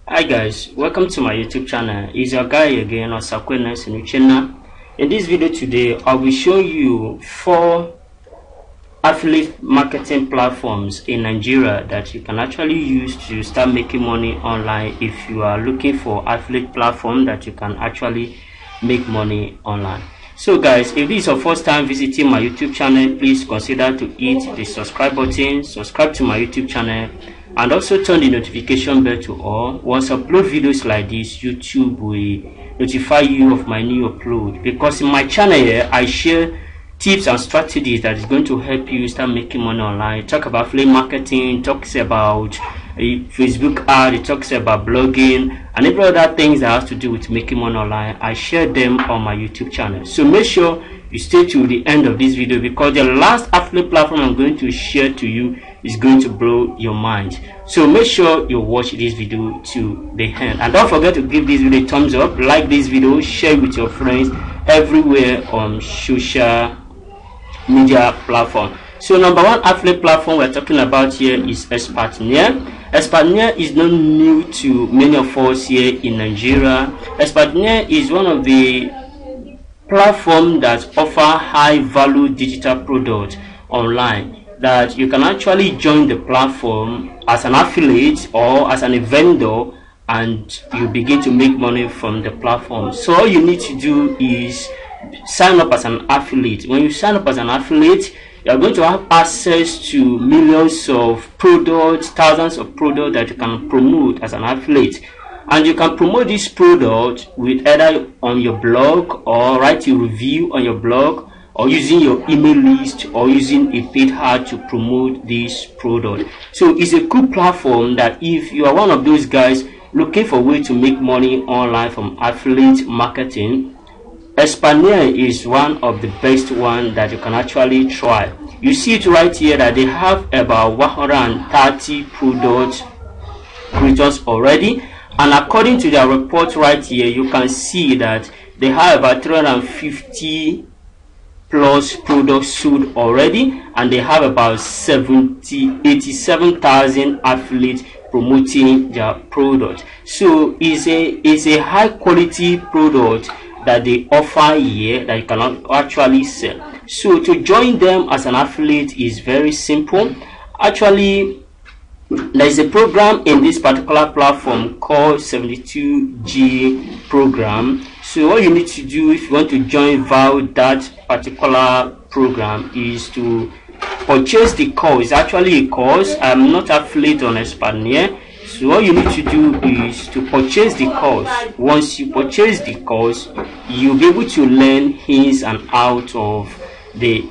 Hi guys, welcome to my YouTube channel. It's your guy again, Channel. In this video today, I will show you 4 affiliate marketing platforms in Nigeria that you can actually use to start making money online if you are looking for affiliate platform that you can actually make money online. So guys, if this is your first time visiting my YouTube channel, please consider to hit the subscribe button, subscribe to my YouTube channel, and also turn the notification bell to all. Once I upload videos like this, YouTube will notify you of my new upload, because in my channel here I share tips and strategies that is going to help you start making money online. Talk about affiliate marketing, talks about Facebook ad, it talks about blogging and every other things that has to do with making money online. I share them on my YouTube channel, so make sure you stay to the end of this video, because the last affiliate platform I'm going to share to you is going to blow your mind. So make sure you watch this video to the end, and don't forget to give this video a thumbs up, like this video, share with your friends everywhere on social media platform. So number one affiliate platform we're talking about here is Qservers. Qservers is not new to many of us here in Nigeria. Qservers is one of the platforms that offer high value digital products online, that you can actually join the platform as an affiliate or as a vendor, and you begin to make money from the platform. So all you need to do is sign up as an affiliate. When you sign up as an affiliate, you are going to have access to millions of products, thousands of products that you can promote as an affiliate. And you can promote this product with either on your blog, or write a review on your blog, or using your email list, or using a paid ad to promote this product. So it's a cool platform that if you are one of those guys looking for a way to make money online from affiliate marketing, Qservers is one of the best one that you can actually try. You see it right here that they have about 130 product creators already, and according to their report right here, you can see that they have about 350 plus products sold already, and they have about 87,000 affiliates promoting their product. So it's a high quality product that they offer here that you cannot actually sell. So to join them as an affiliate is very simple. Actually, there is a program in this particular platform called 72G program. So all you need to do if you want to join via that particular program is to purchase the course. It's actually a course. I'm not affiliate on Qservers. So all you need to do is to purchase the course. Once you purchase the course, you'll be able to learn ins and outs of the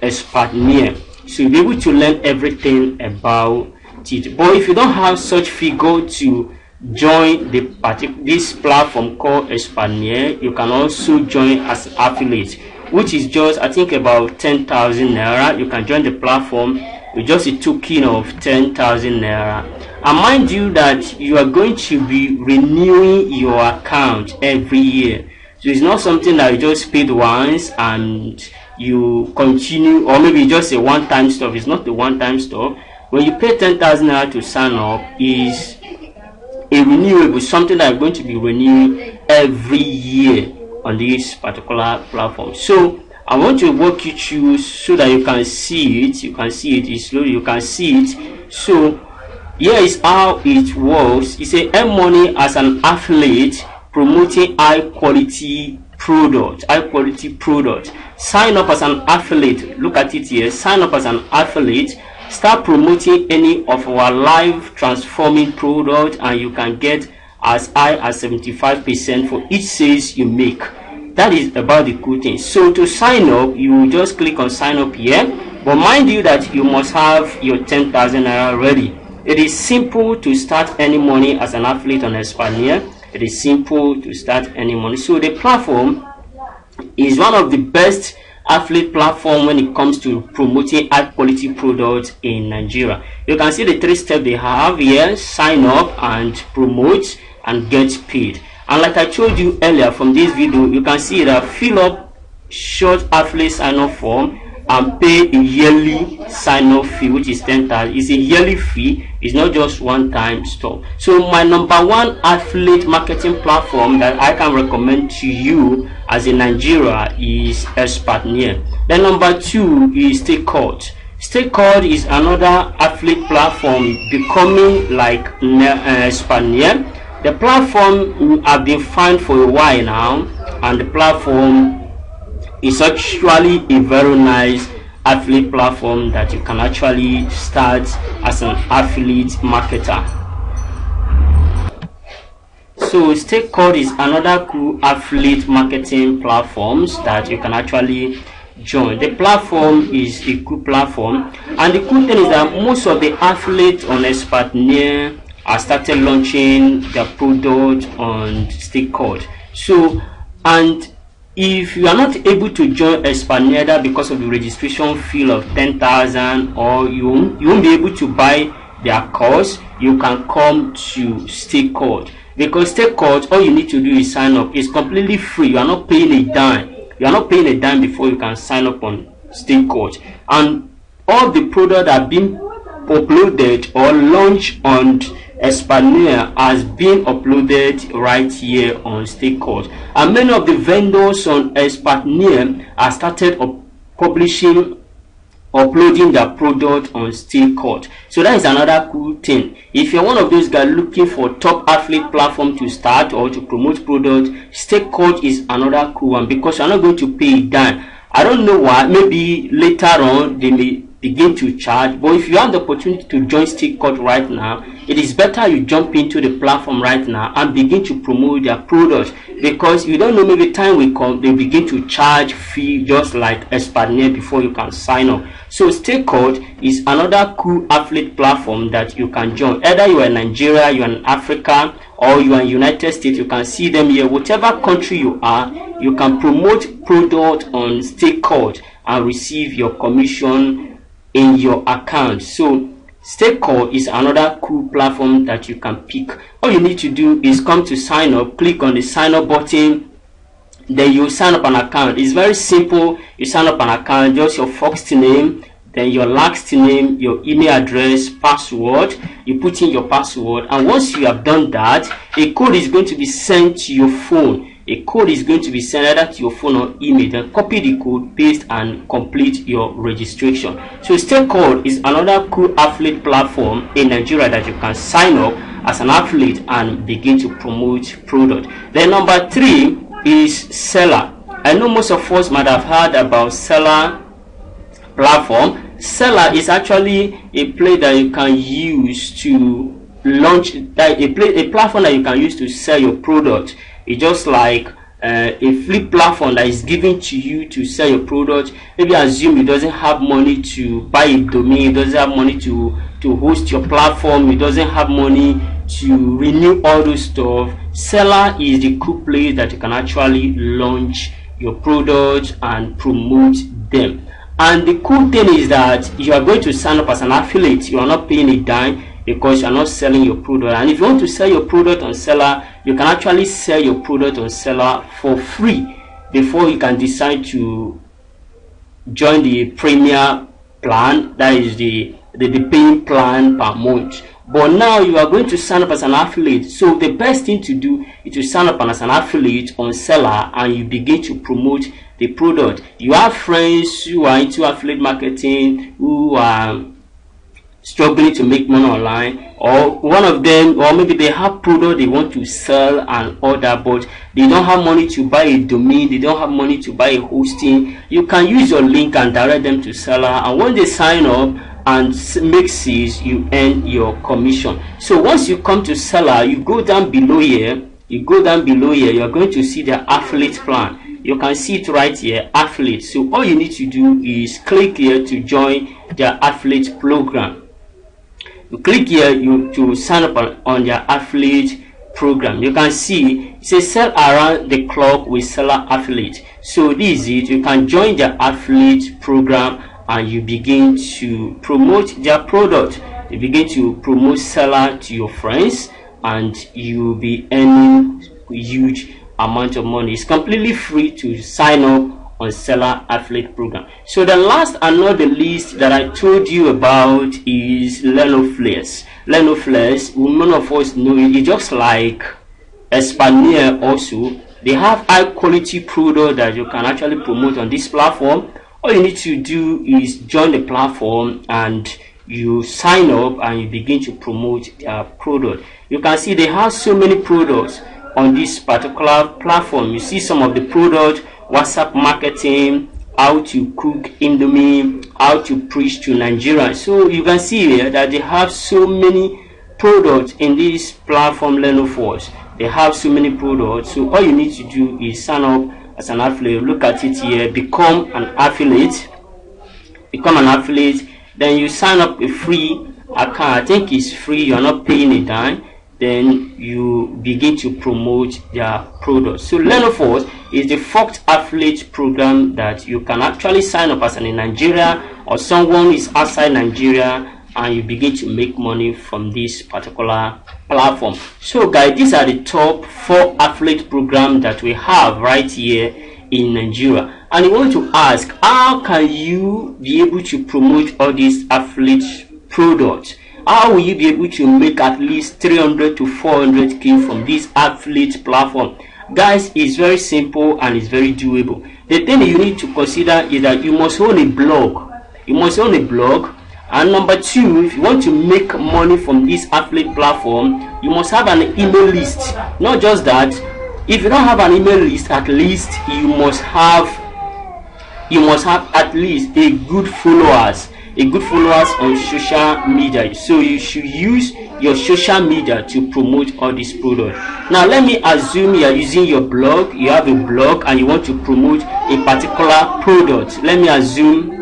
Qservers. So you'll be able to learn everything about it. But if you don't have such figure to join this platform called Qservers, you can also join as affiliate, which is just I think about 10,000 naira. You can join the platform with just a token of 10,000 naira. And mind you that you are going to be renewing your account every year. So it's not something that you just paid once and you continue, or maybe just a one-time stuff. It's not the one-time stuff. When you pay 10,000 naira to sign up, is a renewable, something that you're going to be renewing every year on this particular platform. So I want to walk you through so that you can see it. You can see it slowly. You can see it. So here is how it works. It's a earn money as an affiliate promoting high quality product. Sign up as an affiliate. Look at it here. Sign up as an affiliate. Start promoting any of our live transforming product, and you can get as high as 75% for each sales you make. That is about the cool thing. So to sign up, you will just click on sign up here, but mind you that you must have your 10,000 naira ready. It is simple to start any money as an affiliate on Qservers. It is simple to start any money. So the platform is one of the best affiliate platform when it comes to promoting high quality products in Nigeria. You can see the 3 steps they have here: sign up and promote and get paid. And like I told you earlier from this video, you can see that fill up short affiliate sign up form and pay a yearly sign-up fee, which is 10,000. It's a yearly fee. It's not just one-time stuff. So my number one affiliate marketing platform that I can recommend to you as in Nigeria is Qservers. Then number two is Qservers. Qservers is another affiliate platform becoming like Qservers. The platform have been fine for a while now, and the platform is actually a very nice affiliate platform that you can actually start as an affiliate marketer. So Qservers is another cool affiliate marketing platforms that you can actually join. The platform is a cool platform, and the cool thing is that most of the affiliates on Qservers are started launching their product on Qservers. So, and if you are not able to join Qservers because of the registration fee of 10,000, or you won't be able to buy their course, you can come to Qservers, because Qservers, all you need to do is sign up. It's completely free. You are not paying a dime. You are not paying a dime before you can sign up on Qservers, and all the products have been uploaded or launched on Qservers has been uploaded right here on Qservers, and many of the vendors on Qservers have started uploading their product on Qservers. So that is another cool thing. If you're one of those guys looking for top affiliate platform to start or to promote product, Qservers is another cool one, because you're not going to pay a dime. I don't know why. Maybe later on they may begin to charge, but if you have the opportunity to join Qservers right now, it is better you jump into the platform right now and begin to promote their products, because you don't know, maybe time will come they begin to charge fee just like Qservers before you can sign up. So Qservers is another cool affiliate platform that you can join. Either you are in Nigeria, you are in Africa, or you are in United States, you can see them here. Whatever country you are, you can promote product on Qservers and receive your commission in your account. So Qservers is another cool platform that you can pick. All you need to do is come to sign up, click on the sign up button, then you sign up an account. It's very simple. You sign up an account, just your first name, then your last name, your email address, password. You put in your password, and once you have done that, a code is going to be sent to your phone. A code is going to be sent either to your phone or email. Then copy the code, paste, and complete your registration. So Qservers is another cool affiliate platform in Nigeria that you can sign up as an affiliate and begin to promote product. Then number three is Seller. I know most of us might have heard about Seller platform. Seller is actually a place that you can use to launch, a platform that you can use to sell your product. It's just like a free platform that is given to you to sell your product. Maybe assume it doesn't have money to buy a domain, it doesn't have money to host your platform, it doesn't have money to renew all those stuff. Seller is the cool place that you can actually launch your products and promote them. And the cool thing is that you are going to sign up as an affiliate. You are not paying a dime, because you are not selling your product. And if you want to sell your product on Seller, you can actually sell your product on Seller for free before you can decide to join the premier plan, that is the paying plan per month. But now you are going to sign up as an affiliate. So the best thing to do is to sign up as an affiliate on Seller, and you begin to promote the product. You have friends who are into affiliate marketing, who are struggling to make money online, or one of them, or maybe they have product they want to sell and order, but they don't have money to buy a domain, they don't have money to buy a hosting. You can use your link and direct them to Seller, and when they sign up and make sales, you earn your commission. So once you come to Seller, you go down below here, you are going to see the affiliate plan. You can see it right here, affiliate. So all you need to do is click here to join the affiliate program. You click here to sign up on their affiliate program. You can see it says sell around the clock with Seller affiliate. So this is it. You can join the affiliate program and you begin to promote their product. You begin to promote Seller to your friends, and you'll be earning huge amount of money. It's completely free to sign up on seller affiliate program. So the last and not the least that I told you about is Qservers. Qservers, none of us know it. It's just like Qservers also. They have high quality product that you can actually promote on this platform. All you need to do is join the platform and you sign up and you begin to promote their product. You can see they have so many products on this particular platform. You see some of the products: WhatsApp marketing, how to cook Indomie, how to preach to Nigeria. So you can see here that they have so many products in this platform. Qservers, they have so many products. So all you need to do is sign up as an affiliate. Look at it here, become an affiliate. Then you sign up a free account. I think it's free, you're not paying a dime. Then you begin to promote their products. So Qservers is the fourth affiliate program that you can actually sign up as in Nigeria, or someone is outside Nigeria, and you begin to make money from this particular platform. So guys, these are the top 4 affiliate programs that we have right here in Nigeria. And you want to ask, how can you be able to promote all these affiliate products? How will you be able to make at least 300 to 400k from this affiliate platform? Guys, it's very simple and it's very doable. The thing you need to consider is that you must own a blog. And number 2, if you want to make money from this affiliate platform, you must have an email list. Not just that, if you don't have an email list, at least you must have at least a good followers on social media. So you should use your social media to promote all these products. Now let me assume you are using your blog. You have a blog and you want to promote a particular product. Let me assume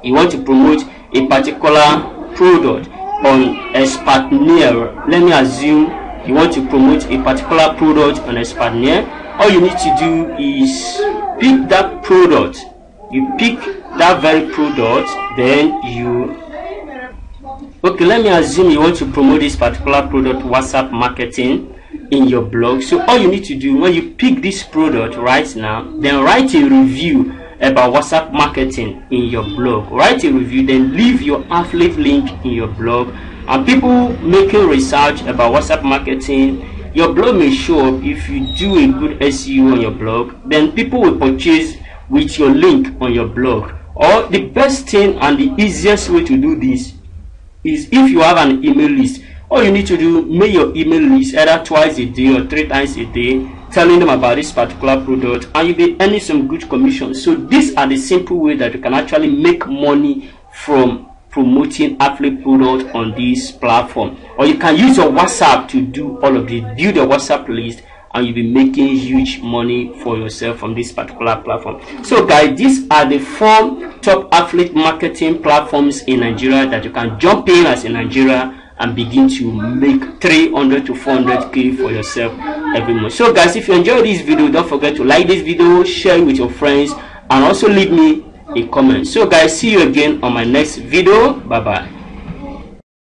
you want to promote a particular product on Qservers. Let me assume you want to promote a particular product on Qservers. All you need to do is pick that product. You pick that very product, then let me assume you want to promote this particular product, WhatsApp marketing, in your blog. So all you need to do, when you pick this product right now, then write a review about WhatsApp marketing in your blog. Write a review, then leave your affiliate link in your blog, and people making research about WhatsApp marketing, your blog may show up. If you do a good SEO on your blog, then people will purchase with your link on your blog. Or the best thing and the easiest way to do this is if you have an email list. All you need to do, make your email list either twice a day or 3 times a day, telling them about this particular product, and you'll be earning some good commission. So these are the simple way that you can actually make money from promoting affiliate products on this platform. Or you can use your WhatsApp to do all of this. Build a WhatsApp list and you'll be making huge money for yourself from this particular platform. So guys, these are the 4 top affiliate marketing platforms in Nigeria that you can jump in as in Nigeria and begin to make 300 to 400k for yourself every month. So guys, if you enjoyed this video, don't forget to like this video, share it with your friends, and also leave me a comment. So guys, see you again on my next video. Bye bye.